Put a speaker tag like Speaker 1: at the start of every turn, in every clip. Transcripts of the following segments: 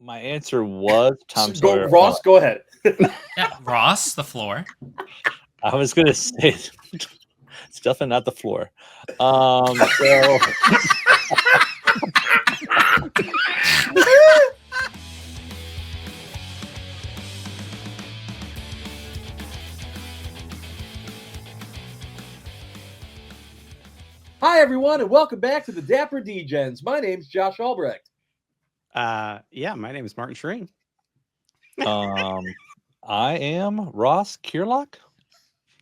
Speaker 1: My answer was Tom
Speaker 2: Go,
Speaker 1: Sawyer.
Speaker 2: Ross, go ahead.
Speaker 3: Yeah, Ross, the floor.
Speaker 1: I was gonna say it's definitely not the floor. So
Speaker 2: Hi, everyone, and welcome back to the Dapper Degens. My name's Josh Albrecht.
Speaker 4: Yeah, my name is Martin Shreen.
Speaker 1: I am Ross Kierlock.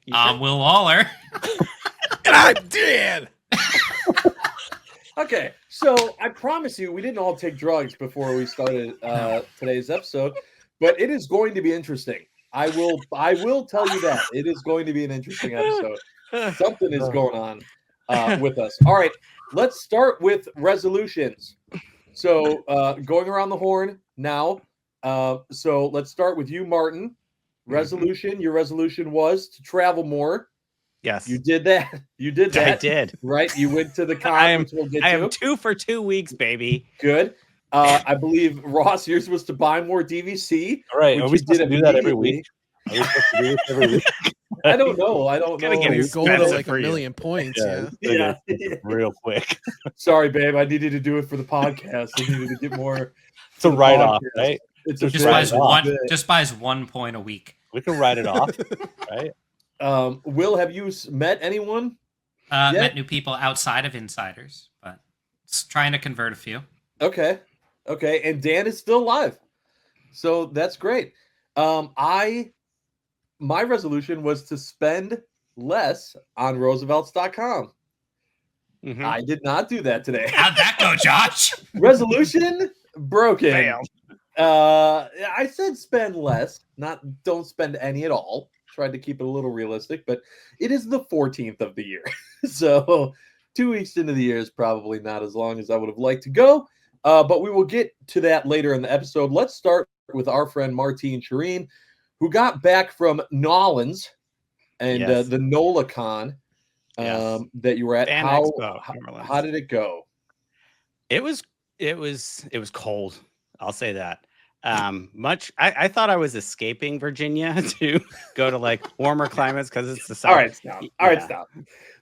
Speaker 3: Will Waller.
Speaker 5: And I'm Dan.
Speaker 2: Okay, so I promise you, we didn't all take drugs before we started today's episode, but it is going to be interesting. I will tell you that it is going to be an interesting episode. Something is going on with us. All right, let's start with resolutions. So going around the horn now. So let's start with you, Martin. Resolution. Your resolution was to travel more.
Speaker 4: Yes,
Speaker 2: You did that. You did that.
Speaker 4: I did.
Speaker 2: Right. You went to the con.
Speaker 4: I am.
Speaker 2: Which we'll get
Speaker 4: I
Speaker 2: to.
Speaker 4: am 2 for 2 weeks, baby.
Speaker 2: Good. I believe Ross, yours was to buy more DVC.
Speaker 1: All right,
Speaker 2: which
Speaker 1: are we
Speaker 2: you
Speaker 1: supposed
Speaker 2: did
Speaker 1: to do that every
Speaker 2: immediately.
Speaker 1: week? Are we supposed to do this every week?
Speaker 2: I don't know. I don't
Speaker 4: Gotta
Speaker 2: know.
Speaker 4: get
Speaker 5: Your
Speaker 4: it
Speaker 5: goal to
Speaker 4: expensive
Speaker 5: like
Speaker 4: for
Speaker 5: a
Speaker 4: you.
Speaker 5: million points.
Speaker 1: Yeah,
Speaker 5: Yeah.
Speaker 2: Yeah.
Speaker 1: real quick.
Speaker 2: Sorry, babe. I needed to do it for the podcast. I needed to get more.
Speaker 1: It's a
Speaker 2: for the
Speaker 1: write-off,
Speaker 2: podcast.
Speaker 1: right?
Speaker 2: It's a
Speaker 1: Just
Speaker 3: Just
Speaker 2: bit-
Speaker 1: write
Speaker 3: buys
Speaker 1: it off.
Speaker 3: one 1 point a week.
Speaker 1: We can write it off, right?
Speaker 2: Will, have you met anyone?
Speaker 3: Met new people outside of insiders, but trying to convert a few.
Speaker 2: Okay. And Dan is still alive. So that's great. My resolution was to spend less on Roosevelts.com.
Speaker 4: Mhm.
Speaker 2: I did not do that today.
Speaker 3: How'd that go, Josh?
Speaker 2: Resolution broken.
Speaker 4: Failed.
Speaker 2: I said spend less, not don't spend any at all. Tried to keep it a little realistic, but it is the 14th of the year. So 2 weeks into the year is probably not as long as I would have liked to go. But we will get to that later in the episode. Let's start with our friend Martine Shireen, who got back from Nolans and
Speaker 4: Yes.
Speaker 2: the NolaCon
Speaker 4: Yes.
Speaker 2: that you were at.
Speaker 4: Fan
Speaker 2: How
Speaker 4: Expo, New Orleans.
Speaker 2: how did it go?
Speaker 4: It was cold. I'll say that. I thought I was escaping Virginia to go to like warmer climates because it's the south.
Speaker 2: All right, stop. All right,
Speaker 4: Yeah.
Speaker 2: stop.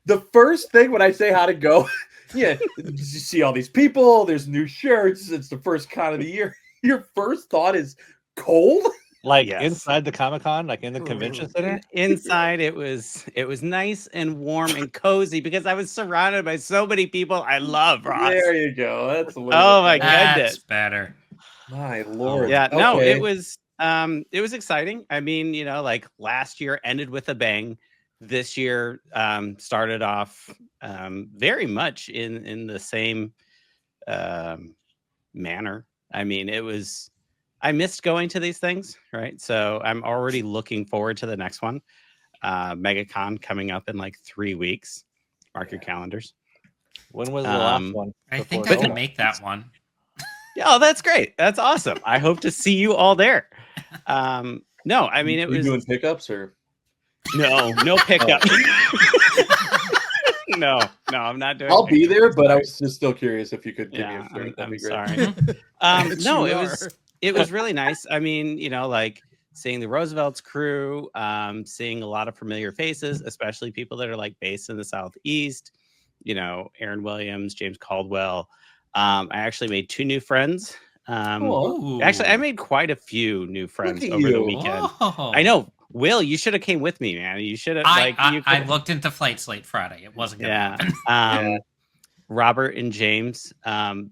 Speaker 2: The first thing when I say how to go, yeah, you see all these people. There's new shirts. It's the first con of the year. Your first thought is cold.
Speaker 1: Like
Speaker 4: Yes.
Speaker 1: inside the Comic-Con, like in the convention center.
Speaker 4: Inside it was nice and warm and cozy because I was surrounded by so many people I love, Ross.
Speaker 2: There you go. That's a little
Speaker 4: Oh
Speaker 2: bit
Speaker 4: my
Speaker 2: better.
Speaker 4: goodness.
Speaker 3: That's better.
Speaker 2: My lord.
Speaker 4: Yeah, no,
Speaker 2: Okay.
Speaker 4: it was exciting. I mean, like last year ended with a bang. This year started off very much in the same manner. I mean, I missed going to these things, right? So I'm already looking forward to the next one. MegaCon coming up in like 3 weeks. Mark your calendars.
Speaker 1: When was the last
Speaker 4: Um,
Speaker 1: one?
Speaker 3: I think
Speaker 1: before
Speaker 3: I can
Speaker 1: Noma?
Speaker 3: make that one.
Speaker 4: Yeah, oh, that's great. That's awesome. I hope to see you all there. No, I mean, it
Speaker 2: You
Speaker 4: was
Speaker 2: doing pickups or
Speaker 4: no pickup. no, I'm not doing.
Speaker 2: I'll be
Speaker 4: pickups.
Speaker 2: there, but I was just still curious if you could give me
Speaker 4: Yeah,
Speaker 2: a shirt. That'd
Speaker 4: I'm
Speaker 2: be great.
Speaker 4: sorry.
Speaker 5: Bet
Speaker 4: No,
Speaker 5: you
Speaker 4: it was really nice. I mean, like seeing the Roosevelt's crew, seeing a lot of familiar faces, especially people that are like based in the Southeast. Aaron Williams, James Caldwell. I actually made 2 new friends.
Speaker 2: Oh,
Speaker 4: Actually, I made quite a few new friends
Speaker 2: at
Speaker 4: over the
Speaker 2: you.
Speaker 4: weekend.
Speaker 3: Oh.
Speaker 4: I know, Will, you should have came with me, man. You should have.
Speaker 3: I looked into flights late Friday. It wasn't gonna
Speaker 4: Yeah.
Speaker 3: happen.
Speaker 4: Robert and James,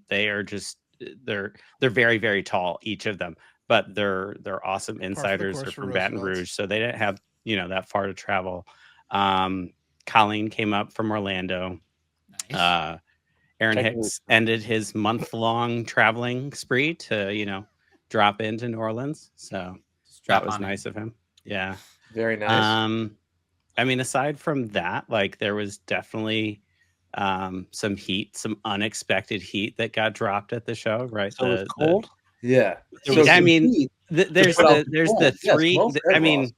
Speaker 4: they are just they're very, very tall, each of them, but they're awesome insiders. They're
Speaker 5: course for
Speaker 4: from Baton
Speaker 5: Roosevelt's.
Speaker 4: Rouge, so they didn't have that far to travel. Colleen came up from Orlando.
Speaker 3: Nice.
Speaker 4: Aaron
Speaker 1: Technically-
Speaker 4: Hicks ended his month-long traveling spree to drop into New Orleans, so
Speaker 3: Just
Speaker 4: that
Speaker 3: drop
Speaker 4: was
Speaker 3: on in.
Speaker 4: nice of him. Yeah.
Speaker 2: very nice.
Speaker 4: I mean, aside from that, like there was definitely some heat, some unexpected heat that got dropped at the show, right?
Speaker 1: So it was cold.
Speaker 2: Yeah.
Speaker 1: It was-
Speaker 4: I
Speaker 2: some
Speaker 4: mean,
Speaker 2: heat.
Speaker 4: there's
Speaker 2: put out
Speaker 4: the
Speaker 2: the
Speaker 4: there's
Speaker 2: cold.
Speaker 4: the
Speaker 2: Yes,
Speaker 4: three.
Speaker 2: well said,
Speaker 4: I mean,
Speaker 2: Ross.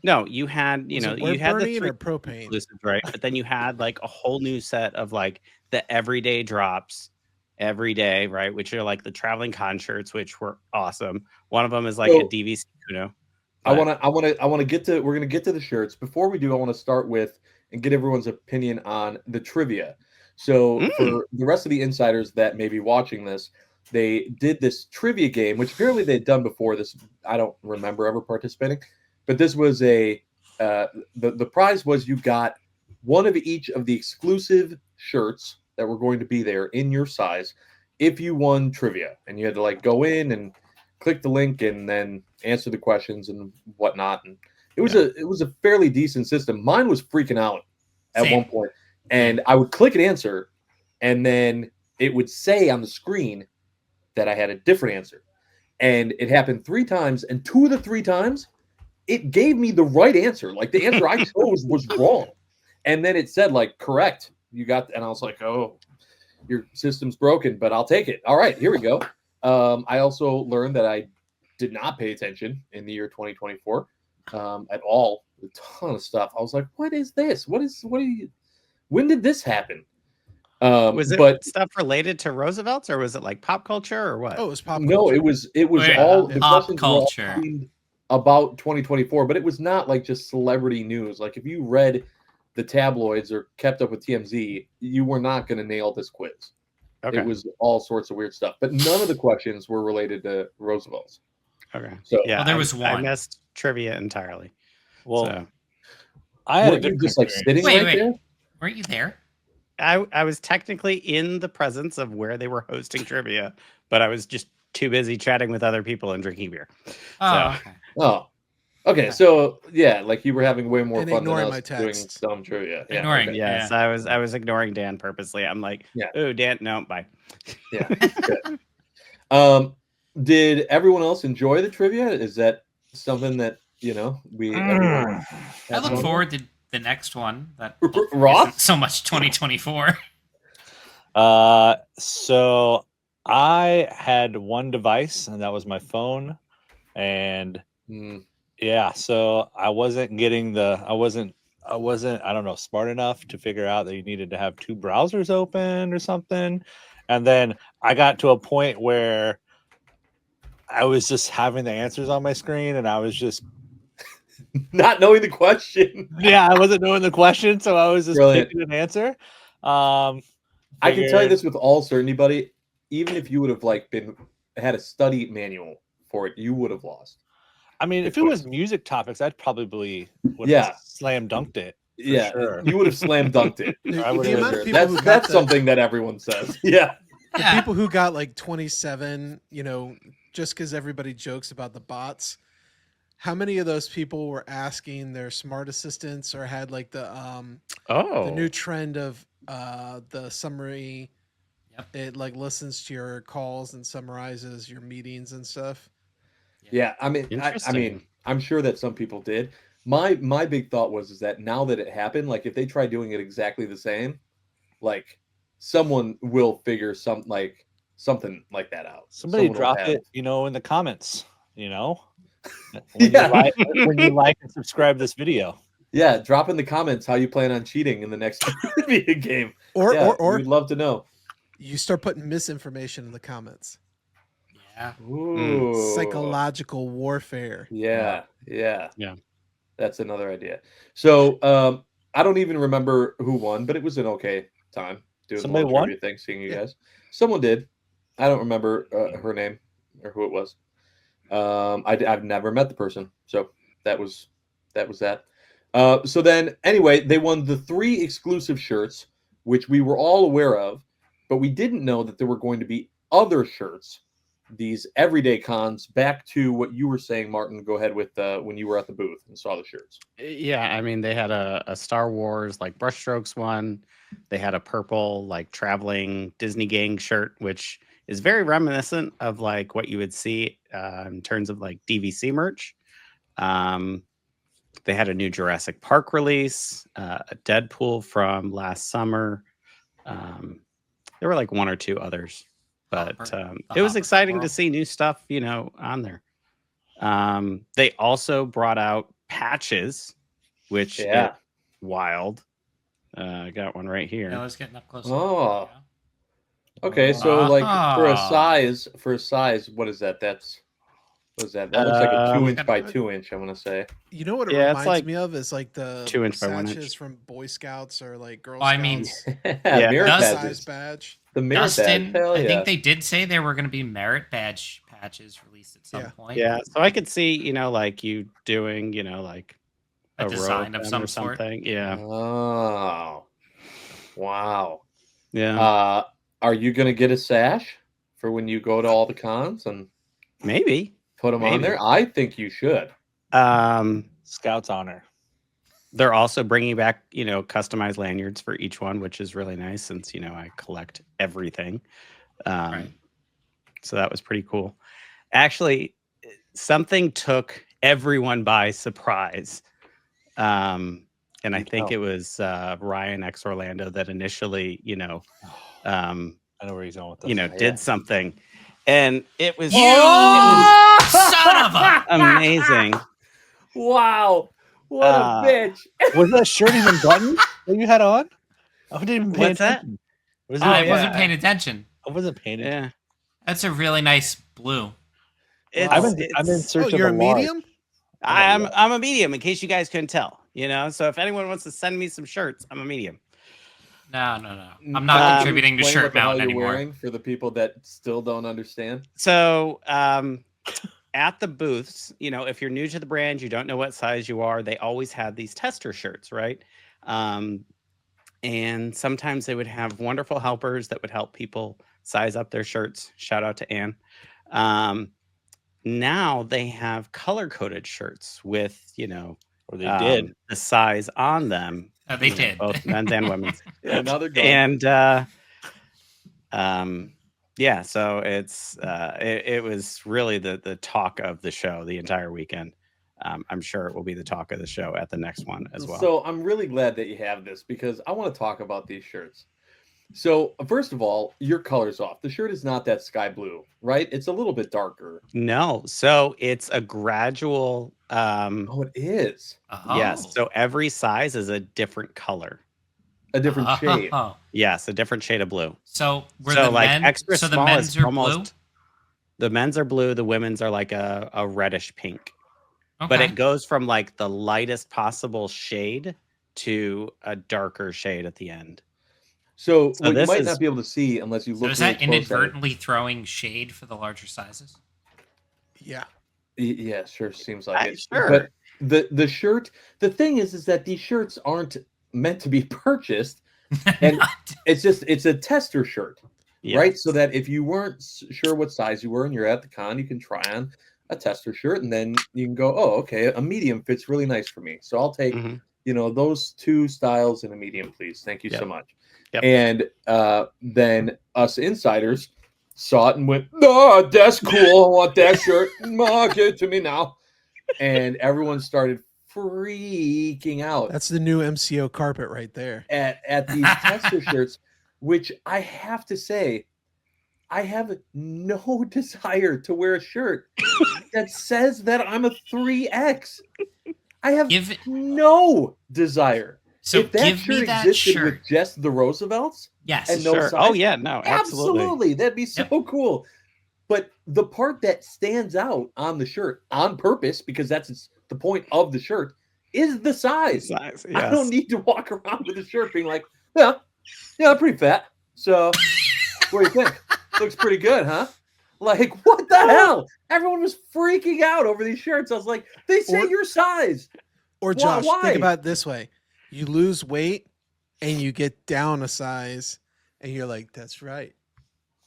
Speaker 4: no, you had
Speaker 5: Was it
Speaker 4: you
Speaker 5: wood
Speaker 4: had the
Speaker 5: burning
Speaker 4: 3
Speaker 5: or propane?
Speaker 4: exclusives, right? But then you had like a whole new set of like the everyday drops every day, right? Which are like the traveling con shirts, which were awesome. One of them is like
Speaker 2: So-
Speaker 4: a DVC Uno.
Speaker 2: I want to get to. We're going to get to the shirts. Before we do, I want to start with and get everyone's opinion on the trivia. So for the rest of the insiders that may be watching this, they did this trivia game, which apparently they'd done before. This I don't remember ever participating, but this was the prize was you got one of each of the exclusive shirts that were going to be there in your size if you won trivia, and you had to like go in and click the link and then answer the questions and whatnot. And it was a fairly decent system. Mine was freaking out at
Speaker 3: Same.
Speaker 2: one point, and I would click an answer, and then it would say on the screen that I had a different answer. And it happened 3 times, and 2 of the 3 times, it gave me the right answer. Like the answer I chose was wrong. And then it said, like, correct. You got, and I was like, oh, your system's broken, but I'll take it. All right, here we go. I also learned that I did not pay attention in the year 2024 at all. A ton of stuff. I was like, what is this? What are you, when did this happen?
Speaker 4: Was it
Speaker 2: but
Speaker 4: stuff related to Roosevelt's, or was it like pop culture, or what?
Speaker 5: Oh, it was pop.
Speaker 2: no,
Speaker 5: culture.
Speaker 2: it was
Speaker 3: Wait,
Speaker 2: all the
Speaker 3: pop
Speaker 2: questions were all
Speaker 3: culture.
Speaker 2: themed about 2024, but it was not like just celebrity news. Like if you read the tabloids or kept up with TMZ, you were not going to nail this quiz.
Speaker 4: Okay.
Speaker 2: It was all sorts of weird stuff, but none of the questions were related to Roosevelt's.
Speaker 4: Okay.
Speaker 2: So
Speaker 4: Yeah,
Speaker 3: Well, there was
Speaker 4: I
Speaker 3: one.
Speaker 4: missed trivia entirely.
Speaker 1: Well,
Speaker 4: So
Speaker 1: I had a
Speaker 2: weren't you
Speaker 1: good
Speaker 2: just like
Speaker 1: experience.
Speaker 2: sitting
Speaker 3: Wait,
Speaker 2: right
Speaker 3: wait.
Speaker 2: there?
Speaker 3: Weren't you there?
Speaker 4: I was technically in the presence of where they were hosting trivia, but I was just too busy chatting with other people and drinking beer.
Speaker 3: Oh,
Speaker 4: So-
Speaker 3: okay.
Speaker 2: Oh, okay. So yeah, like you were having way more
Speaker 5: And
Speaker 2: fun than
Speaker 5: ignoring
Speaker 2: us
Speaker 5: my
Speaker 2: doing
Speaker 5: texts.
Speaker 2: dumb trivia. Yeah,
Speaker 3: Ignoring.
Speaker 2: okay.
Speaker 4: Yes,
Speaker 3: Yeah.
Speaker 4: I was ignoring Dan purposely. I'm like,
Speaker 2: Yeah.
Speaker 4: oh, Dan, no, bye.
Speaker 2: Yeah. Good. Did everyone else enjoy the trivia? Is that something that everyone
Speaker 3: I
Speaker 2: had
Speaker 3: look
Speaker 2: fun
Speaker 3: forward to the next one. That
Speaker 2: Ross?
Speaker 3: isn't so much 2024.
Speaker 1: So I had one device, and that was my phone, and
Speaker 2: with?
Speaker 1: yeah, so I wasn't getting I wasn't, I don't know, smart enough to figure out that you needed to have 2 browsers open or something. And then I got to a point where I was just having the answers on my screen, and I was just,
Speaker 2: Not knowing the question.
Speaker 1: yeah, I wasn't knowing the question, so I was just
Speaker 2: Brilliant.
Speaker 1: picking an answer.
Speaker 2: I can tell you
Speaker 1: Figured-
Speaker 2: this with all certainty, buddy. Even if you would have had a study manual for it, you would have lost.
Speaker 1: I mean, if it was music topics, I'd probably would
Speaker 2: Yeah.
Speaker 1: have slam dunked it.
Speaker 2: Yeah,
Speaker 1: sure.
Speaker 2: you would have slam dunked it.
Speaker 5: The,
Speaker 1: I
Speaker 5: the
Speaker 1: would've-
Speaker 5: amount of people who got
Speaker 2: That's
Speaker 5: the-
Speaker 2: something that everyone says. Yeah.
Speaker 5: the
Speaker 3: Yeah.
Speaker 5: people who got like 27, just because everybody jokes about the bots. How many of those people were asking their smart assistants or had like the new trend of the summary?
Speaker 3: Yep.
Speaker 5: It like listens to your calls and summarizes your meetings and stuff.
Speaker 2: Yeah, I mean,
Speaker 4: Interesting.
Speaker 2: I'm sure that some people did. My big thought was that now that it happened, like if they try doing it exactly the same, like someone will figure something like that out.
Speaker 1: Somebody
Speaker 2: Someone will
Speaker 1: drop
Speaker 2: have-
Speaker 1: it, in the comments, when
Speaker 2: Yeah.
Speaker 1: when you like and subscribe this video.
Speaker 2: Yeah, drop in the comments how you plan on cheating in the next trivia game.
Speaker 5: Or
Speaker 2: Yeah,
Speaker 5: or
Speaker 2: we'd love to know.
Speaker 5: you start putting misinformation in the comments.
Speaker 3: Yeah.
Speaker 2: Ooh.
Speaker 5: Psychological warfare.
Speaker 2: Yeah.
Speaker 4: Yeah.
Speaker 2: That's another idea. So I don't even remember who won, but it was an okay time doing
Speaker 1: Somebody
Speaker 2: the
Speaker 1: won?
Speaker 2: trivia thing, seeing you
Speaker 5: Yeah.
Speaker 2: guys. Someone did. I don't remember her name or who it was. I've never met the person, so that was that. So then, anyway, they won the 3 exclusive shirts, which we were all aware of, but we didn't know that there were going to be other shirts, these everyday cons. Back to what you were saying, Martin. Go ahead with when you were at the booth and saw the shirts.
Speaker 4: Yeah, I mean, they had a Star Wars like brushstrokes one. They had a purple like traveling Disney gang shirt, which is very reminiscent of like what you would see in terms of like DVC merch. They had a new Jurassic Park release, a Deadpool from last summer. There were like 1 or 2 others, but it was exciting to see new stuff, on there. They also brought out patches, which
Speaker 2: Yeah.
Speaker 4: is wild. I got one right here.
Speaker 3: Yeah, let's get up close.
Speaker 2: Oh. Okay, so like for a
Speaker 3: Ah.
Speaker 2: size, what is that? What is that? That looks like a 2 inch by
Speaker 3: Gotta-
Speaker 2: 2 inch. I'm gonna say.
Speaker 5: You know what it
Speaker 4: Yeah, it's
Speaker 5: reminds
Speaker 4: like
Speaker 5: me of is like the
Speaker 4: 2 inch by 1
Speaker 5: sashes
Speaker 4: inch.
Speaker 5: from Boy Scouts or like Girl
Speaker 3: I mean,
Speaker 5: Scouts.
Speaker 2: Yeah,
Speaker 4: Yeah.
Speaker 2: merit
Speaker 3: Does-
Speaker 5: Size
Speaker 2: badges.
Speaker 5: badge.
Speaker 2: The merit badge.
Speaker 3: Dustin,
Speaker 2: Hell
Speaker 3: I
Speaker 2: yeah.
Speaker 3: think they did say there were going to be merit badge patches released at some
Speaker 5: Yeah.
Speaker 3: point.
Speaker 4: Yeah, so I could see, like you doing, like
Speaker 3: A
Speaker 4: row
Speaker 3: design of
Speaker 4: them
Speaker 3: some
Speaker 4: or
Speaker 3: sort.
Speaker 4: something. Yeah,
Speaker 2: Oh, wow.
Speaker 4: yeah,
Speaker 2: Are you gonna get a sash for when you go to all the cons and
Speaker 4: maybe.
Speaker 2: put them on
Speaker 4: Maybe.
Speaker 2: there? I think you should.
Speaker 1: Scouts honor.
Speaker 4: They're also bringing back, customized lanyards for each one, which is really nice since I collect everything.
Speaker 3: Right.
Speaker 4: So that was pretty cool. Actually, something took everyone by surprise. And I think it was Ryan X Orlando that initially,
Speaker 1: I know where he's going with this.
Speaker 2: Yeah.
Speaker 4: did something, and it was
Speaker 3: Son of a!
Speaker 4: amazing.
Speaker 2: Wow. What a bitch.
Speaker 1: Was that shirt even buttoned that you had on? I didn't even pay
Speaker 4: What's that?
Speaker 1: attention. Was
Speaker 3: I
Speaker 1: it-
Speaker 3: wasn't paying attention.
Speaker 1: I wasn't paying attention.
Speaker 4: Yeah,
Speaker 3: That's a really nice blue.
Speaker 1: I'm in
Speaker 4: it's-
Speaker 1: search
Speaker 5: Oh,
Speaker 1: of
Speaker 5: you're a
Speaker 1: large.
Speaker 5: medium?
Speaker 4: I'm a medium. In case you guys couldn't tell, So if anyone wants to send me some shirts, I'm a medium.
Speaker 3: No. I'm not contributing to
Speaker 2: Explain
Speaker 3: Shirt
Speaker 2: what the hell
Speaker 3: Mountain
Speaker 2: you're
Speaker 3: anymore.
Speaker 2: wearing for the people that still don't understand.
Speaker 4: So at the booths, if you're new to the brand, you don't know what size you are, they always had these tester shirts, right? And sometimes they would have wonderful helpers that would help people size up their shirts. Shout out to Anne. Now they have color-coded shirts with,
Speaker 1: Or they did.
Speaker 4: the size on them.
Speaker 3: They did.
Speaker 4: Both men's and women's.
Speaker 2: Another gun.
Speaker 4: And yeah, so it was really the talk of the show the entire weekend. I'm sure it will be the talk of the show at the next one as well.
Speaker 2: So I'm really glad that you have this because I want to talk about these shirts. So first of all, your color's off. The shirt is not that sky blue, right? It's a little bit darker.
Speaker 4: No, so it's a gradual.
Speaker 2: Oh, it is.
Speaker 4: Yes, so every size is a different color.
Speaker 2: A different shade.
Speaker 4: Yes, a different shade of blue.
Speaker 3: So
Speaker 4: the
Speaker 3: men,
Speaker 4: extra
Speaker 3: so the
Speaker 4: small
Speaker 3: men's
Speaker 4: is
Speaker 3: are
Speaker 4: almost.
Speaker 3: blue.
Speaker 4: The men's are blue. The women's are like a reddish pink.
Speaker 3: Okay.
Speaker 4: But it goes from like the lightest possible shade to a darker shade at the end.
Speaker 2: So what you
Speaker 4: this
Speaker 2: might
Speaker 4: is-
Speaker 2: not be able to see unless you
Speaker 3: So
Speaker 2: look
Speaker 3: is
Speaker 2: really
Speaker 3: that
Speaker 2: close at it.
Speaker 3: inadvertently throwing shade for the larger sizes?
Speaker 5: Yeah.
Speaker 2: Yeah, sure seems like it.
Speaker 4: Sure.
Speaker 2: But the shirt, the thing is that these shirts aren't meant to be purchased, and it's a tester shirt, right?
Speaker 4: Yes.
Speaker 2: So that if you weren't sure what size you were and you're at the con, you can try on a tester shirt, and then you can go, oh, okay, a medium fits really nice for me, so I'll take
Speaker 4: Mhm.
Speaker 2: Those two styles in a medium, please. Thank you so
Speaker 4: Yep.
Speaker 2: much.
Speaker 4: Yep.
Speaker 2: And then us insiders saw it and went, "Oh, that's cool. I want that shirt. Give it to me now." And everyone started freaking out
Speaker 5: That's the new MCO carpet right there.
Speaker 2: at these tester shirts, which I have to say, I have no desire to wear a shirt that says that I'm a 3X. I have no desire.
Speaker 3: So
Speaker 2: if that
Speaker 3: give
Speaker 2: shirt
Speaker 3: me that
Speaker 2: existed
Speaker 3: shirt.
Speaker 2: with just the Roosevelts,
Speaker 3: Yes.
Speaker 2: and no
Speaker 4: Sure.
Speaker 2: size,
Speaker 4: Oh yeah, no, absolutely.
Speaker 2: that'd be so cool. But the part that stands out on the shirt on purpose, because that's the point of the shirt, is the size.
Speaker 4: Size,
Speaker 2: I don't
Speaker 4: yes.
Speaker 2: need to walk around with a shirt being like, yeah, I'm pretty fat. So what do you think? Looks pretty good, huh? Like, what the hell? Everyone was freaking out over these shirts. I was like, they say your size.
Speaker 5: Or Josh,
Speaker 2: why?
Speaker 5: think about it this way. You lose weight and you get down a size and you're like, that's right.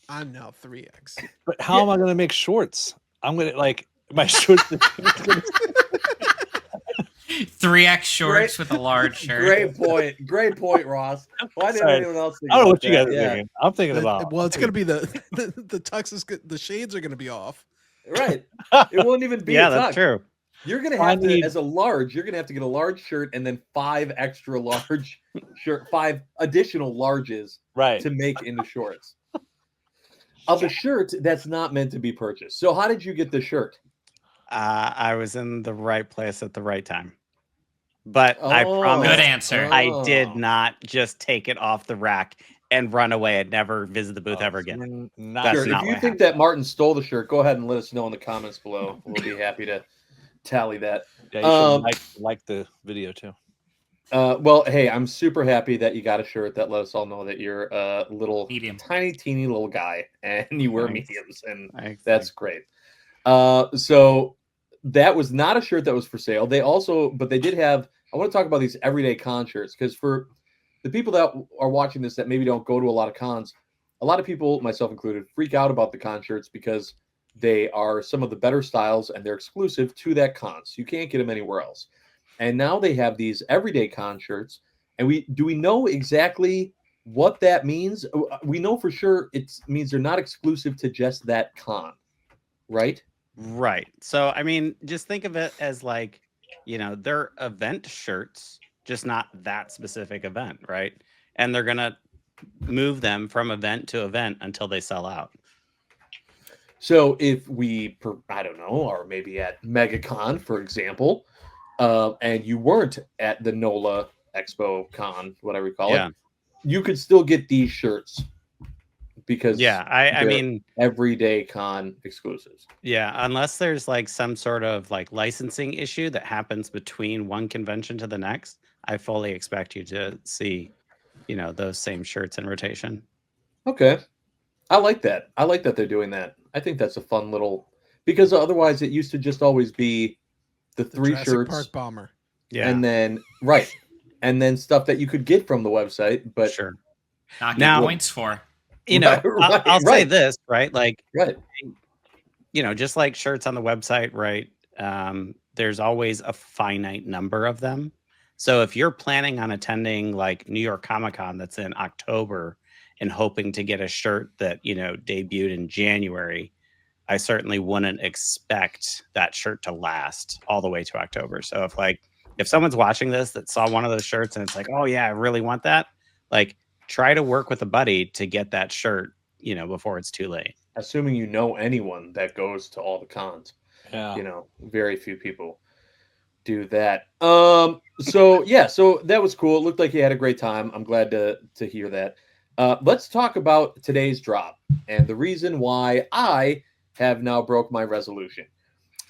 Speaker 5: I'm now 3X.
Speaker 1: But how am I going to make shorts? I'm going to like my shorts.
Speaker 3: 3X shorts with a large shirt.
Speaker 2: Great point, Ross. Why didn't
Speaker 1: Sorry.
Speaker 2: anyone else think
Speaker 1: I don't know
Speaker 2: about
Speaker 1: what you guys
Speaker 2: that?
Speaker 1: are thinking. I'm thinking about.
Speaker 5: Well, it's going to be the tux is the shades are going to be off.
Speaker 2: Right. It won't even be
Speaker 4: Yeah,
Speaker 2: a
Speaker 4: that's
Speaker 2: tux.
Speaker 4: true.
Speaker 2: You're gonna have to, as a large, you're gonna have to get a large shirt and then 5 extra large shirt, 5 additional larges
Speaker 1: right
Speaker 2: to make into shorts. Of a shirt that's not meant to be purchased. So how did you get the shirt?
Speaker 4: I was in the right place at the right time. But I promise
Speaker 3: Good answer.
Speaker 4: I did not just take it off the rack and run away and never visit the booth
Speaker 1: Oh,
Speaker 4: ever
Speaker 1: so
Speaker 4: again.
Speaker 1: we're not
Speaker 4: That's
Speaker 2: Sure.
Speaker 4: not
Speaker 2: If you
Speaker 4: what
Speaker 2: think that Martin stole the shirt, go ahead and let us know in the comments below. We'll be happy to tally that.
Speaker 1: Yeah, you should like the video too.
Speaker 2: Well, hey, I'm super happy that you got a shirt that let us all know that you're a little
Speaker 3: Medium.
Speaker 2: tiny, teeny little guy and you wear
Speaker 4: Thanks.
Speaker 2: mediums, and
Speaker 4: Thanks.
Speaker 2: that's great. So that was not a shirt that was for sale. But they did have. I want to talk about these everyday con shirts because for the people that are watching this that maybe don't go to a lot of cons, a lot of people, myself included, freak out about the con shirts because they are some of the better styles and they're exclusive to that con. So you can't get them anywhere else. And now they have these everyday con shirts. And we know exactly what that means? We know for sure it means they're not exclusive to just that con, right?
Speaker 4: Right. So, I mean, just think of it as like, they're event shirts, just not that specific event, right? And they're going to move them from event to event until they sell out.
Speaker 2: So if I don't know, or maybe at MegaCon, for example, and you weren't at the NOLA Expo Con, whatever you call it, you could still get these shirts because
Speaker 4: I mean,
Speaker 2: everyday con exclusives.
Speaker 4: Yeah, unless there's like some sort of like licensing issue that happens between one convention to the next, I fully expect you to see, those same shirts in rotation.
Speaker 2: Okay. I like that. I like that they're doing that. I think that's a fun little, because otherwise it used to just always be the three
Speaker 5: Jurassic
Speaker 2: shirts.
Speaker 5: Park bomber.
Speaker 4: Yeah.
Speaker 2: And then and then stuff that you could get from the website, but
Speaker 4: sure.
Speaker 3: Not get
Speaker 4: Now-
Speaker 3: points for.
Speaker 4: I'll say this, right? Like,
Speaker 2: right.
Speaker 4: Just like shirts on the website, right? There's always a finite number of them. So if you're planning on attending like New York Comic Con that's in October and hoping to get a shirt that, debuted in January, I certainly wouldn't expect that shirt to last all the way to October. So if someone's watching this that saw one of those shirts and it's like, oh yeah, I really want that, like try to work with a buddy to get that shirt, before it's too late.
Speaker 2: Assuming you know anyone that goes to all the cons.
Speaker 1: Yeah.
Speaker 2: Very few people do that. So that was cool. It looked like you had a great time. I'm glad to hear that. Let's talk about today's drop and the reason why I have now broke my resolution.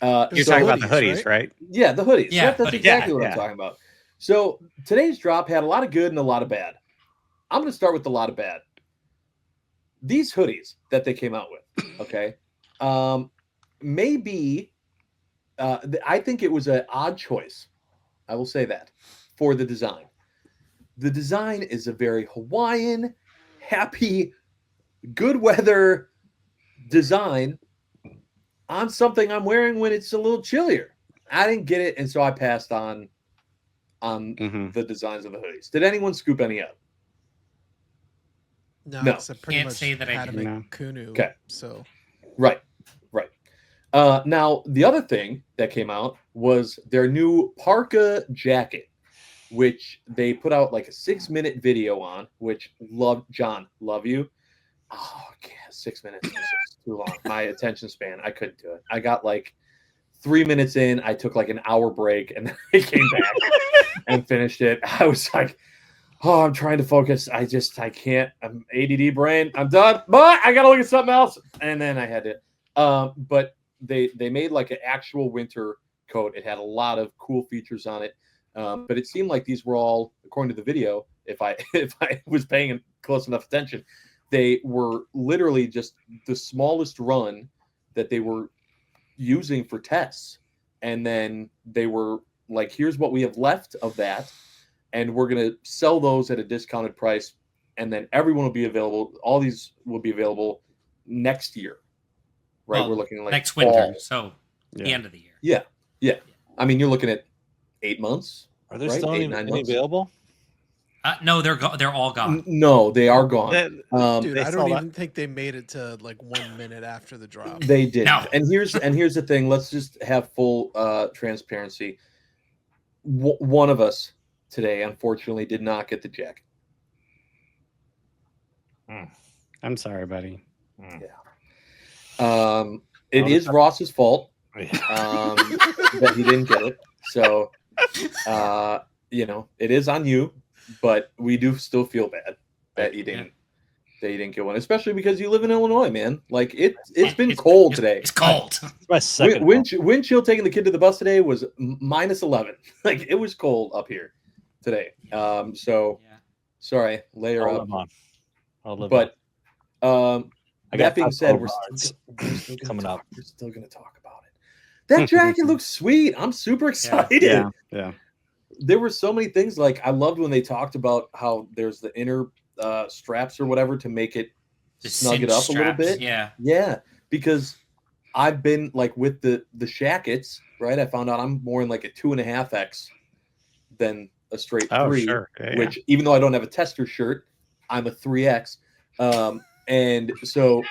Speaker 4: You're talking about the hoodies, right?
Speaker 2: Yeah, the hoodies.
Speaker 3: Yeah,
Speaker 2: That's
Speaker 3: hoodies.
Speaker 2: exactly what
Speaker 4: Yeah.
Speaker 2: I'm talking about. So today's drop had a lot of good and a lot of bad. I'm going to start with a lot of bad. These hoodies that they came out with, okay, maybe I think it was an odd choice. I will say that for the design. The design is a very Hawaiian, happy, good weather design on something I'm wearing when it's a little chillier. I didn't get it, and so I passed on the designs of the hoodies. Did anyone scoop any up?
Speaker 5: No,
Speaker 2: No.
Speaker 5: 'cause I pretty
Speaker 3: Can't
Speaker 5: much
Speaker 3: say that I
Speaker 5: had to
Speaker 3: did.
Speaker 5: make Kunu.
Speaker 2: Okay.
Speaker 5: So
Speaker 2: Right. Now, the other thing that came out was their new parka jacket, which they put out like a 6-minute video on, which love you. Oh, yeah, 6 minutes is just too long. My attention span, I couldn't do it. I got like 3 minutes in. I took like an hour break and then I came back and finished it. I was like, oh, I'm trying to focus. I can't. I'm ADD brain. I'm done, but I got to look at something else. And then I had to, but they made like an actual winter coat. It had a lot of cool features on it. But it seemed like these were all, according to the video, if I was paying close enough attention, they were literally just the smallest run that they were using for tests. And then they were like, here's what we have left of that. And we're going to sell those at a discounted price. And then everyone will be available. All these will be available next year. Right?
Speaker 3: Well,
Speaker 2: We're looking like
Speaker 3: next
Speaker 2: fall.
Speaker 3: winter, so the end of the year.
Speaker 2: Yeah. I mean, you're looking at 8 months.
Speaker 1: Are there
Speaker 2: Right?
Speaker 1: still
Speaker 2: 8,
Speaker 1: any
Speaker 2: 9 months?
Speaker 1: available?
Speaker 3: No, they're all gone.
Speaker 2: No, they are gone.
Speaker 5: dude,
Speaker 4: they
Speaker 5: I
Speaker 4: sold
Speaker 5: don't
Speaker 4: out.
Speaker 5: even think they made it to like 1 minute after the drop.
Speaker 2: They did.
Speaker 3: No.
Speaker 2: And here's the thing. Let's just have full transparency. One of us today, unfortunately, did not get the jacket.
Speaker 4: I'm sorry, buddy.
Speaker 2: It is Ross's fault that he didn't get it. So, it is on you, but we do still feel bad that you didn't that you didn't get one, especially because you live in Illinois, man. Like it's been cold today.
Speaker 3: It's cold.
Speaker 1: It's my second
Speaker 2: Wind chill taking the kid to the bus today was minus 11. Like it was cold up here today. So sorry, layer
Speaker 1: I'll
Speaker 2: up.
Speaker 1: live on. I'll live
Speaker 2: But
Speaker 1: on.
Speaker 2: that being said, we're still gonna talk about it. That jacket looks sweet. I'm super excited.
Speaker 4: Yeah.
Speaker 2: There were so many things. Like I loved when they talked about how there's the inner straps or whatever to make it snug it up a little bit. Yeah, because I've been like with the shackets, right? I found out I'm more in like a 2.5X than a straight 3.
Speaker 4: Sure. Yeah,
Speaker 2: which even though I don't have a tester shirt, I'm a 3X. And so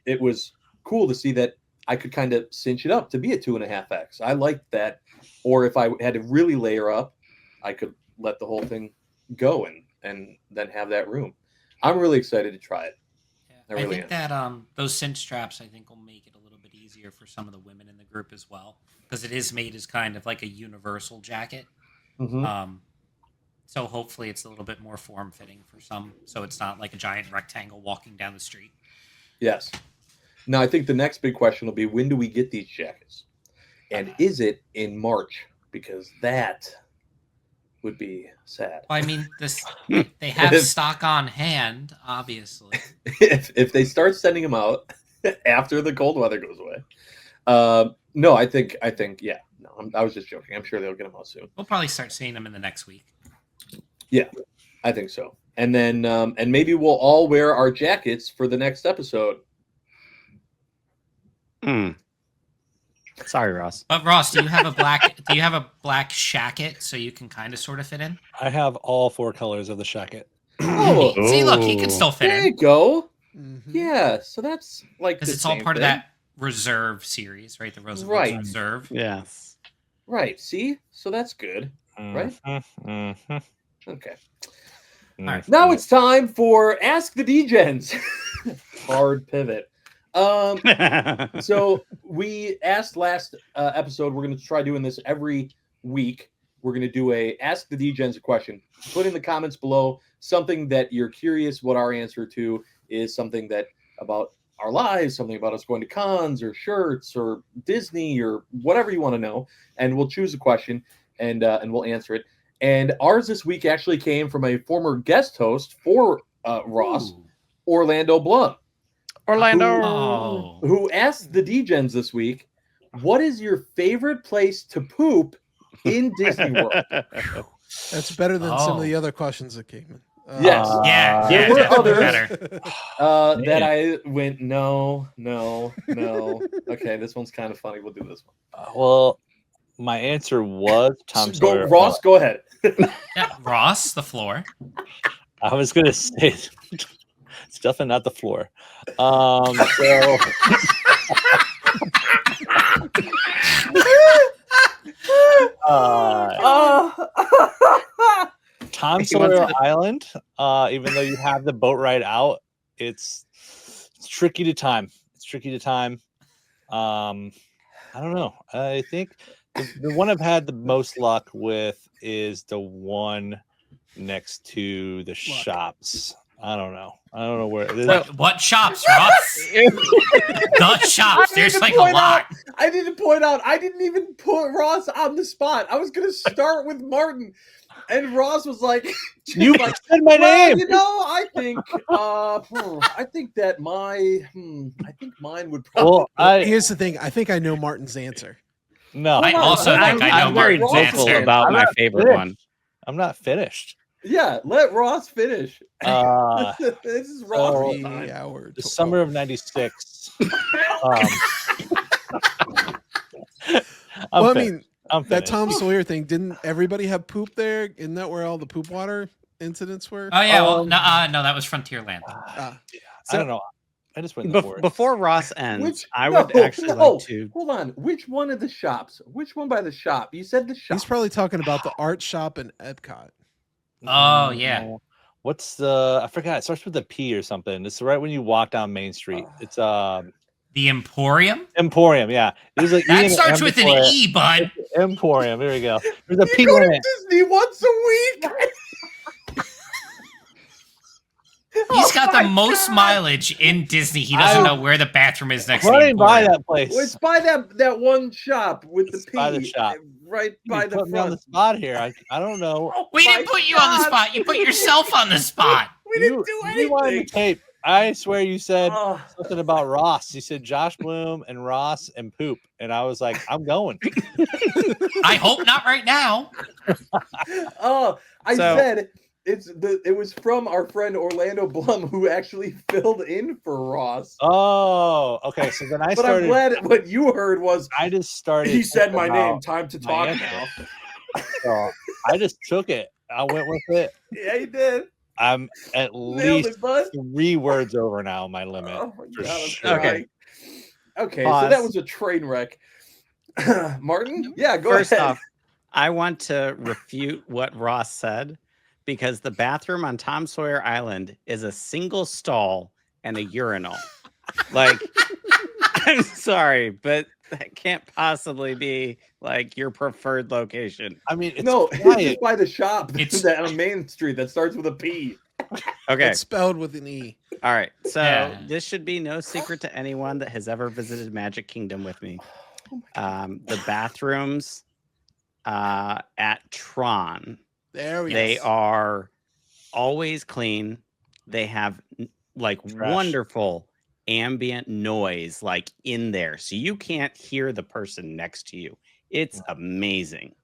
Speaker 2: it was cool to see that I could kind of cinch it up to be a 2.5X. I liked that. Or if I had to really layer up, I could let the whole thing go and then have that room. I'm really excited to try it.
Speaker 3: Yeah. I think that those cinch straps, I think, will make it a little bit easier for some of the women in the group as well, because it is made as kind of like a universal jacket.
Speaker 2: Mm-hmm.
Speaker 3: So hopefully it's a little bit more form-fitting for some, so it's not like a giant rectangle walking down the street.
Speaker 2: Yes. Now, I think the next big question will be, when do we get these jackets? And is it in March? Because that would be sad.
Speaker 3: Well, I mean, they have stock on hand, obviously.
Speaker 2: If they start sending them out after the cold weather goes away. No, I think yeah. No, I was just joking. I'm sure they'll get them out soon.
Speaker 3: We'll probably start seeing them in the next week.
Speaker 2: Yeah, I think so. And then and maybe we'll all wear our jackets for the next episode.
Speaker 4: Sorry, Ross.
Speaker 3: But Ross, do you have a black shacket so you can kind of sort of fit in?
Speaker 1: I have all 4 colors of the shacket.
Speaker 2: Oh,
Speaker 3: see, look, he can still fit
Speaker 2: there
Speaker 3: in.
Speaker 2: you go.
Speaker 5: Mm-hmm.
Speaker 2: Yeah, so that's like
Speaker 3: because it's all part of that Reserve series, right? The Roosevelt Reserve.
Speaker 4: Yes.
Speaker 2: Right. See, so that's good, right?
Speaker 1: Mm-hmm.
Speaker 2: Okay.
Speaker 3: All right.
Speaker 2: Now it's time for Ask the Degens. Hard pivot. So we asked last episode, we're going to try doing this every week. We're going to do a Ask the Degens a question. Put in the comments below something that you're curious what our answer to is, something that about our lives, something about us going to cons or shirts or Disney or whatever you want to know. And we'll choose a question and we'll answer it. And ours this week actually came from a former guest host for Ross, Orlando Blum. Who asked the Degens this week, what is your favorite place to poop in Disney World?
Speaker 5: That's better than some of the other questions that came in.
Speaker 2: Yes.
Speaker 3: There
Speaker 2: were others
Speaker 3: better.
Speaker 2: that I went, no. Okay, this one's kind of funny. We'll do this one.
Speaker 1: Well, my answer was Tom Sawyer.
Speaker 2: Ross, go ahead.
Speaker 3: Yeah, Ross, the floor.
Speaker 1: I was going to say it's definitely not the floor. Tom Sawyer Island, even though you have the boat ride out, it's tricky to time. I don't know. I think the one I've had the most luck with is the one next to the shops. I don't know where it is.
Speaker 3: What shops, Ross? The shops. There's like a lot.
Speaker 2: I need to point out, I didn't even put Ross on the spot. I was going to start with Martin. And Ross was like,
Speaker 1: "You said my name."
Speaker 2: You know, I think that I think mine would probably.
Speaker 5: Well, here's the thing. I think I know Martin's answer.
Speaker 3: No, I also think I know
Speaker 4: I'm very
Speaker 3: Martin's
Speaker 4: vocal
Speaker 3: answer.
Speaker 4: about my favorite one.
Speaker 1: I'm not finished.
Speaker 2: Yeah, let Ross finish. This is Ross.
Speaker 1: The summer of '96.
Speaker 5: I mean, that Tom Sawyer thing, didn't everybody have poop there? Isn't that where all the poop water incidents were?
Speaker 3: Oh yeah, well, no, that was Frontierland.
Speaker 1: I don't know. I just went for it.
Speaker 4: Before Ross ends, I would actually like to.
Speaker 2: Hold on. Which one of the shops? Which one by the shop? You said the shop.
Speaker 5: He's probably talking about the art shop in Epcot.
Speaker 3: Oh yeah.
Speaker 1: What's the? I forgot. It starts with a P or something. It's right when you walk down Main Street. It's
Speaker 3: the Emporium.
Speaker 1: Emporium, yeah. There's like
Speaker 3: that starts with an E, bud.
Speaker 1: Emporium. Here we go. There's a P
Speaker 2: in
Speaker 1: it.
Speaker 2: Disney once a week.
Speaker 3: He's got the most mileage in Disney. He doesn't know where the bathroom is next to the
Speaker 1: Running by
Speaker 3: Emporium.
Speaker 1: that place.
Speaker 2: Well, it's by that one shop with the
Speaker 1: It's
Speaker 2: P.
Speaker 1: by the shop.
Speaker 2: Right
Speaker 1: You
Speaker 2: by the
Speaker 1: put me on the
Speaker 2: front.
Speaker 1: spot here. I don't know.
Speaker 2: Oh
Speaker 3: We
Speaker 2: my
Speaker 3: didn't put you on the
Speaker 2: God.
Speaker 3: spot. You put yourself on the spot.
Speaker 2: We didn't do
Speaker 1: rewind the
Speaker 2: anything.
Speaker 1: tape. I swear you said
Speaker 2: Oh.
Speaker 1: something about Ross. You said Josh Bloom and Ross and poop, and I was like, I'm going.
Speaker 3: I hope not right now.
Speaker 2: Oh, I
Speaker 4: So-
Speaker 2: said it was from our friend Orlando Blum who actually filled in for Ross.
Speaker 1: Oh, okay. So then I
Speaker 2: But I'm
Speaker 1: started.
Speaker 2: glad what you heard was
Speaker 1: I just started.
Speaker 2: he said my
Speaker 1: thinking
Speaker 2: name.
Speaker 1: about
Speaker 2: Time to
Speaker 1: my
Speaker 2: talk
Speaker 1: answer.
Speaker 2: now.
Speaker 1: So I just took it. I went with it.
Speaker 2: Yeah, he did.
Speaker 1: I'm at
Speaker 2: Nailed
Speaker 1: least
Speaker 2: it, bud.
Speaker 1: 3 words over now. My limit.
Speaker 2: Oh my
Speaker 1: for
Speaker 2: God, I'm
Speaker 1: sure.
Speaker 2: crying. Okay, so that
Speaker 4: Pause.
Speaker 2: was a train wreck. Martin? Yeah, go
Speaker 4: First
Speaker 2: ahead.
Speaker 4: off, I want to refute what Ross said because the bathroom on Tom Sawyer Island is a single stall and a urinal. Like, I'm sorry, but that can't possibly be like your preferred location.
Speaker 1: I mean, it's
Speaker 2: No, it's
Speaker 1: quiet.
Speaker 2: just by the shop
Speaker 3: It's-
Speaker 2: that on Main Street that starts with a P.
Speaker 4: Okay.
Speaker 5: It's spelled with an E.
Speaker 4: All right. So
Speaker 3: Yeah.
Speaker 4: this should be no secret to anyone that has ever visited Magic Kingdom with me. The bathrooms at Tron,
Speaker 5: There we
Speaker 4: they
Speaker 5: go.
Speaker 4: are always clean. They have like
Speaker 1: Trash.
Speaker 4: wonderful ambient noise like in there. So you can't hear the person next to you. It's amazing.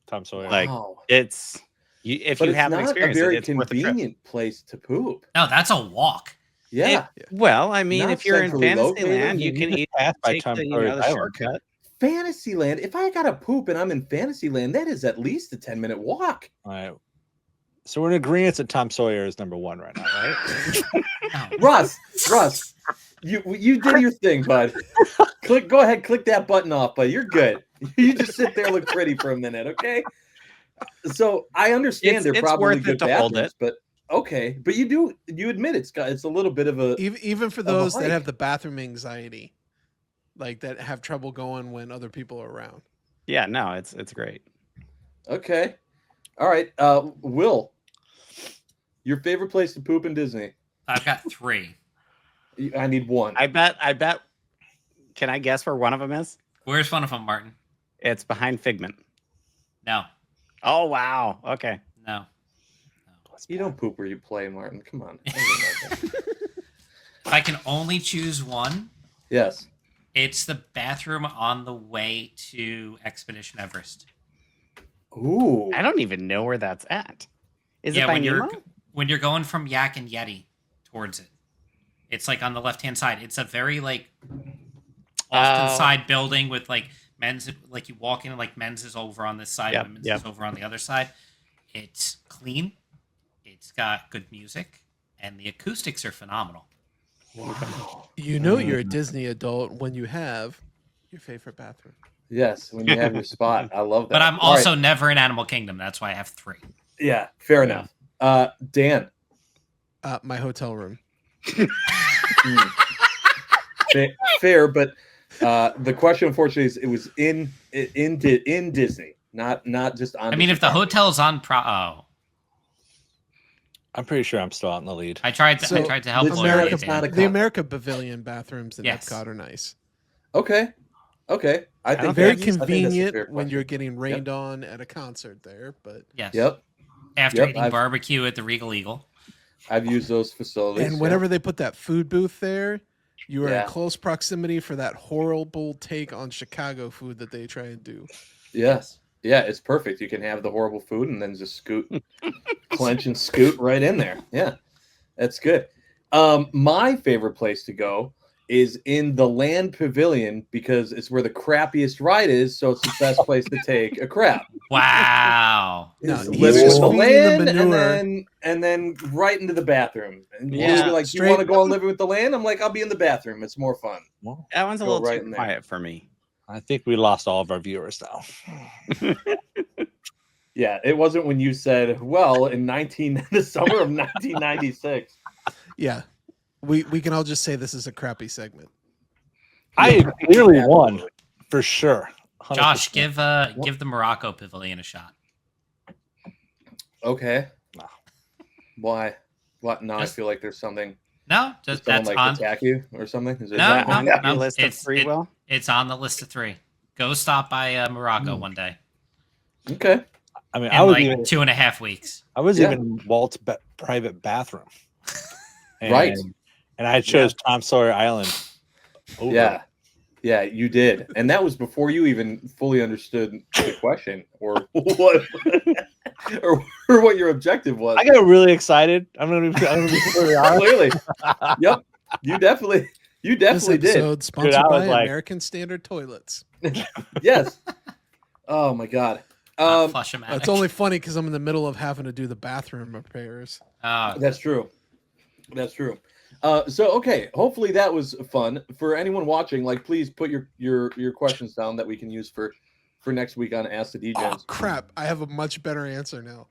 Speaker 1: Tom Sawyer.
Speaker 4: Like,
Speaker 2: Wow.
Speaker 4: It's if
Speaker 2: But
Speaker 4: you
Speaker 2: it's
Speaker 4: haven't
Speaker 2: not a
Speaker 4: experienced
Speaker 2: very
Speaker 4: it, it's worth the trip.
Speaker 2: convenient place to poop.
Speaker 3: No, that's a walk.
Speaker 2: Yeah.
Speaker 4: Well, I mean,
Speaker 2: Not
Speaker 4: if you're in
Speaker 2: centrally located.
Speaker 4: Fantasyland, you can
Speaker 1: just
Speaker 4: eat
Speaker 1: pass by
Speaker 4: take
Speaker 1: Tom
Speaker 4: the,
Speaker 1: Sawyer's
Speaker 4: the
Speaker 1: Island.
Speaker 4: shortcut.
Speaker 2: Fantasyland. If I gotta poop and I'm in Fantasyland, that is at least a 10-minute walk.
Speaker 1: All right. So we're in agreement that Tom Sawyer is number 1 right now, right?
Speaker 3: No.
Speaker 2: Russ, you did your thing, bud. Go ahead, click that button off, bud. You're good. You just sit there, look pretty for a minute, okay? So I understand they're
Speaker 4: It's
Speaker 2: probably
Speaker 4: worth it
Speaker 2: good
Speaker 4: to hold
Speaker 2: bathrooms, but okay. But you admit it's a little bit of a
Speaker 5: Even for
Speaker 2: a
Speaker 5: those that
Speaker 2: hike.
Speaker 5: have the bathroom anxiety, like that have trouble going when other people are around.
Speaker 4: Yeah, no, it's great.
Speaker 2: okay. All right, Will, your favorite place to poop in Disney?
Speaker 3: I've got 3.
Speaker 2: I need one.
Speaker 4: I bet. Can I guess where one of them is?
Speaker 3: Where's one of them, Martin?
Speaker 4: It's behind Figment.
Speaker 3: No.
Speaker 4: Oh wow. Okay.
Speaker 3: No.
Speaker 2: You don't poop where you play, Martin. Come on.
Speaker 3: If I can only choose one,
Speaker 2: Yes.
Speaker 3: it's the bathroom on the way to Expedition Everest.
Speaker 2: Ooh.
Speaker 4: I don't even know where that's at. Is it
Speaker 3: Yeah,
Speaker 4: by
Speaker 3: when
Speaker 4: Nemo?
Speaker 3: when you're going from Yak and Yeti towards it. It's like on the left-hand side. It's a very like off to the
Speaker 4: Oh.
Speaker 3: side building with like men's, like you walk in and like men's is over on this side,
Speaker 4: Yep,
Speaker 3: women's
Speaker 4: yep.
Speaker 3: is over on the other side. It's clean. It's got good music, and the acoustics are phenomenal.
Speaker 2: Wow.
Speaker 5: You know you're a Disney adult when you have your favorite bathroom.
Speaker 2: Yes, when you have your spot. I love that.
Speaker 3: But I'm
Speaker 2: All right.
Speaker 3: also never in Animal Kingdom. That's why I have 3.
Speaker 2: Yeah, fair enough. Dan.
Speaker 5: My hotel room.
Speaker 2: Fair, but the question, unfortunately, is it was in Disney, not just on.
Speaker 3: I mean, if the hotel's on
Speaker 1: I'm pretty sure I'm still out in the lead.
Speaker 3: I tried to
Speaker 5: So,
Speaker 3: help
Speaker 2: the
Speaker 3: lawyer
Speaker 2: America
Speaker 3: you, Dan.
Speaker 2: Panic-
Speaker 5: The America Pavilion bathrooms in
Speaker 3: Yes.
Speaker 5: Epcot are nice.
Speaker 2: Okay, I think
Speaker 5: Very
Speaker 2: that's- I think that's a fair
Speaker 5: convenient when
Speaker 2: question.
Speaker 5: you're getting rained on at a concert there, but
Speaker 3: Yes.
Speaker 2: Yep,
Speaker 3: After
Speaker 2: Yep,
Speaker 3: eating
Speaker 2: I've-
Speaker 3: barbecue at the Regal Eagle.
Speaker 2: I've used those facilities.
Speaker 5: and whenever they put that food booth there, you are
Speaker 2: Yeah.
Speaker 5: in close proximity for that horrible take on Chicago food that they try and do.
Speaker 2: Yes, yeah, it's perfect. You can have the horrible food and then just clench and scoot right in there. Yeah, that's good. My favorite place to go is in the Land Pavilion because it's where the crappiest ride is, so it's the best place to take a crap.
Speaker 3: Wow.
Speaker 5: No,
Speaker 2: Is
Speaker 5: he's
Speaker 2: living
Speaker 5: just
Speaker 2: with the
Speaker 5: feeding the
Speaker 2: land
Speaker 5: manure.
Speaker 2: and then right into the bathroom. And
Speaker 4: Yeah,
Speaker 2: you'll be like,
Speaker 5: straight-
Speaker 2: you want to go and live with the land? I'm like, I'll be in the bathroom. It's more fun.
Speaker 1: Well,
Speaker 4: That one's a
Speaker 2: Go
Speaker 4: little
Speaker 2: right
Speaker 4: too
Speaker 2: in there.
Speaker 4: quiet for me.
Speaker 1: I think we lost all of our viewers now.
Speaker 2: Yeah, it wasn't when you said, well, the summer of 1996.
Speaker 5: Yeah. We can all just say this is a crappy segment.
Speaker 1: I clearly won for sure. 100%.
Speaker 3: Josh, give the Morocco Pavilion a shot.
Speaker 2: Okay.
Speaker 1: No.
Speaker 2: Why? What? Now
Speaker 3: Just-
Speaker 2: I feel like there's something.
Speaker 3: No,
Speaker 2: Does
Speaker 3: just
Speaker 2: someone
Speaker 3: that's
Speaker 2: like
Speaker 3: on.
Speaker 2: attack you or something? Is it
Speaker 3: No,
Speaker 4: that
Speaker 3: no,
Speaker 4: on
Speaker 3: no.
Speaker 4: your list of free will?
Speaker 3: It's on the list of 3. Go stop by Morocco one day
Speaker 2: Okay.
Speaker 1: I mean,
Speaker 3: in like 2.5 weeks.
Speaker 1: I was
Speaker 2: Yeah.
Speaker 1: even in Walt's private bathroom.
Speaker 2: Right.
Speaker 1: And I chose Tom Sawyer Island. Over.
Speaker 2: Yeah. Yeah, you did. And that was before you even fully understood the question or what or what your objective was.
Speaker 1: I got really excited. I'm gonna be completely honest.
Speaker 2: Clearly. Yep. You definitely
Speaker 5: This
Speaker 2: did.
Speaker 5: episode sponsored
Speaker 1: I
Speaker 5: by
Speaker 1: was like-
Speaker 5: American Standard Toilets.
Speaker 2: Yes. Oh my god.
Speaker 3: Flush them out.
Speaker 5: It's only funny because I'm in the middle of having to do the bathroom repairs.
Speaker 2: That's true. That's true. So okay, hopefully that was fun for anyone watching. Like, please put your questions down that we can use for next week on Ask the
Speaker 5: Oh
Speaker 2: Degens.
Speaker 5: crap! I have a much better answer now.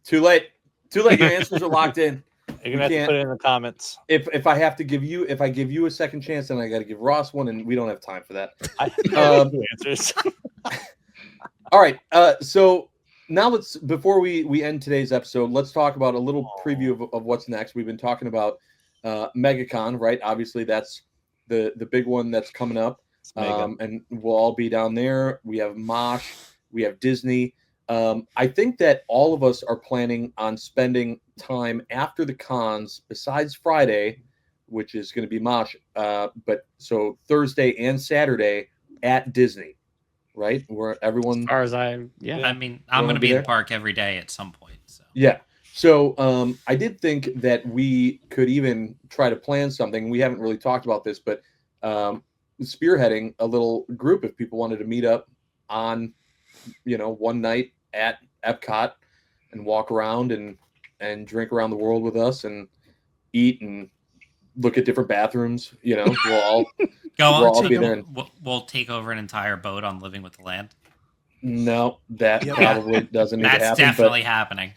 Speaker 2: Too late. Your answers are locked in.
Speaker 1: You're gonna have to put it in the comments.
Speaker 2: If I have to give you a second chance, then I got to give Ross one, and we don't have time for that.
Speaker 1: I have two answers.
Speaker 2: All right. So now before we end today's episode, let's talk about a little preview of what's next. We've been talking about MegaCon, right? Obviously, that's the big one that's coming up, and we'll all be down there. We have Mosh, we have Disney. I think that all of us are planning on spending time after the cons, besides Friday, which is going to be Mosh, but so Thursday and Saturday at Disney, right? Where everyone,
Speaker 4: As far as
Speaker 3: I mean, I'm
Speaker 2: wanna
Speaker 3: going to
Speaker 2: be
Speaker 3: be in
Speaker 2: there?
Speaker 3: the park every day at some point. So
Speaker 2: yeah. So I did think that we could even try to plan something. We haven't really talked about this, but spearheading a little group if people wanted to meet up on, one night at Epcot and walk around and drink around the world with us and eat and look at different bathrooms. We'll all
Speaker 3: go
Speaker 2: all
Speaker 3: on.
Speaker 2: be there.
Speaker 3: We'll take over an entire boat on Living with the Land.
Speaker 2: No, that
Speaker 5: Yep.
Speaker 2: probably doesn't need to
Speaker 3: That's
Speaker 2: happen.
Speaker 3: definitely happening.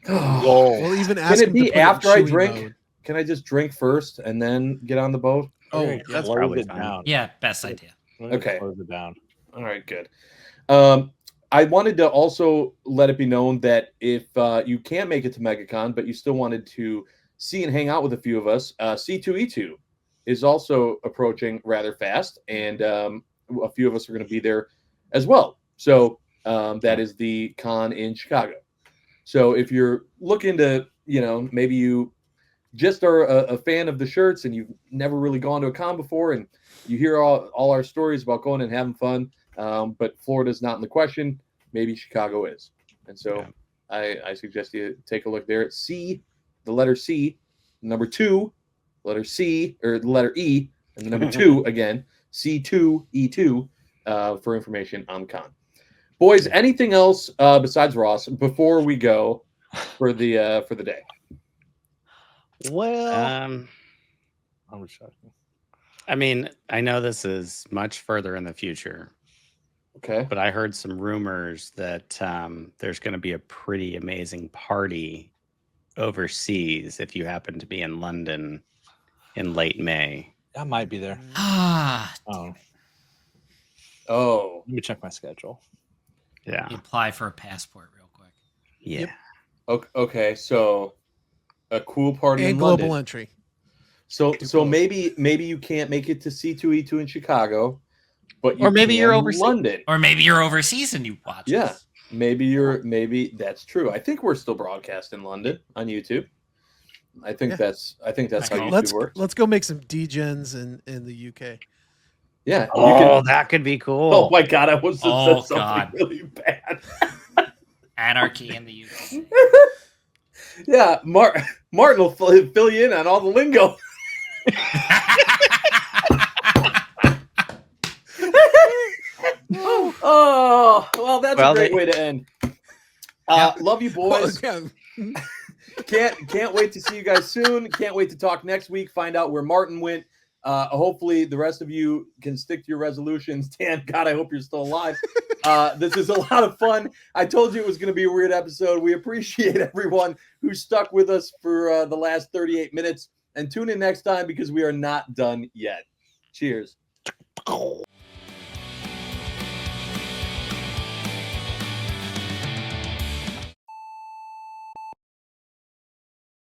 Speaker 5: We'll even ask
Speaker 2: Can it
Speaker 5: him to
Speaker 2: be
Speaker 5: put it in
Speaker 2: after I
Speaker 5: Chewy
Speaker 2: drink?
Speaker 5: mode.
Speaker 2: Can I just drink first and then get on the boat?
Speaker 5: Oh,
Speaker 4: that's
Speaker 1: Close
Speaker 4: probably
Speaker 1: it
Speaker 4: fine.
Speaker 1: down.
Speaker 3: Yeah, best idea.
Speaker 2: Okay.
Speaker 1: Close it down.
Speaker 2: All right, good. I wanted to also let it be known that if you can't make it to MegaCon, but you still wanted to see and hang out with a few of us, C2E2 is also approaching rather fast, and a few of us are going to be there as well. So that is the con in Chicago. So if you're looking to, maybe you just are a fan of the shirts and you've never really gone to a con before, and you hear all our stories about going and having fun, but Florida's not in the question, maybe Chicago is. And so I suggest you take a look there at the letter C, number 2, letter C, or the letter E, and the number 2 again, C2E2, for information on the con. Boys, anything else besides Ross before we go for the day?
Speaker 1: Well,
Speaker 4: Um,
Speaker 1: I'm shocked.
Speaker 4: I mean, I know this is much further in the future,
Speaker 2: Okay.
Speaker 4: but I heard some rumors that there's going to be a pretty amazing party overseas if you happen to be in London in late May.
Speaker 1: I might be there.
Speaker 3: Ah,
Speaker 2: Oh.
Speaker 1: Let me check my schedule.
Speaker 4: Yeah.
Speaker 3: you apply for a passport real quick.
Speaker 4: Yeah.
Speaker 5: Yep.
Speaker 2: Okay. So a cool party
Speaker 5: And
Speaker 2: in
Speaker 5: global
Speaker 2: London.
Speaker 5: entry.
Speaker 2: So
Speaker 5: both.
Speaker 2: maybe you can't make it to C2E2 in Chicago, but you
Speaker 4: Or maybe you're
Speaker 2: can in
Speaker 4: overseas.
Speaker 2: London.
Speaker 3: Or maybe you're overseas and you watch
Speaker 2: Yeah.
Speaker 3: us.
Speaker 2: Maybe that's true. I think we're still broadcast in London on YouTube. I think
Speaker 5: Yeah.
Speaker 2: that's how
Speaker 3: Let's-
Speaker 2: YouTube works.
Speaker 5: Let's go make some Degens in the UK.
Speaker 2: Yeah.
Speaker 4: Oh, that could be cool.
Speaker 2: Oh my god, I was just
Speaker 3: Oh,
Speaker 2: said something
Speaker 3: God.
Speaker 2: really bad.
Speaker 3: Anarchy in the UK.
Speaker 2: Yeah, Martin will fill you in on all the lingo. Oh, well, that's a great way to end. Love you, boys.
Speaker 5: Oh, yeah.
Speaker 2: Can't wait to see you guys soon. Can't wait to talk next week. Find out where Martin went. Hopefully, the rest of you can stick to your resolutions. Dan, God, I hope you're still alive. This is a lot of fun. I told you it was going to be a weird episode. We appreciate everyone who stuck with us for the last 38 minutes. And tune in next time because we are not done yet. Cheers.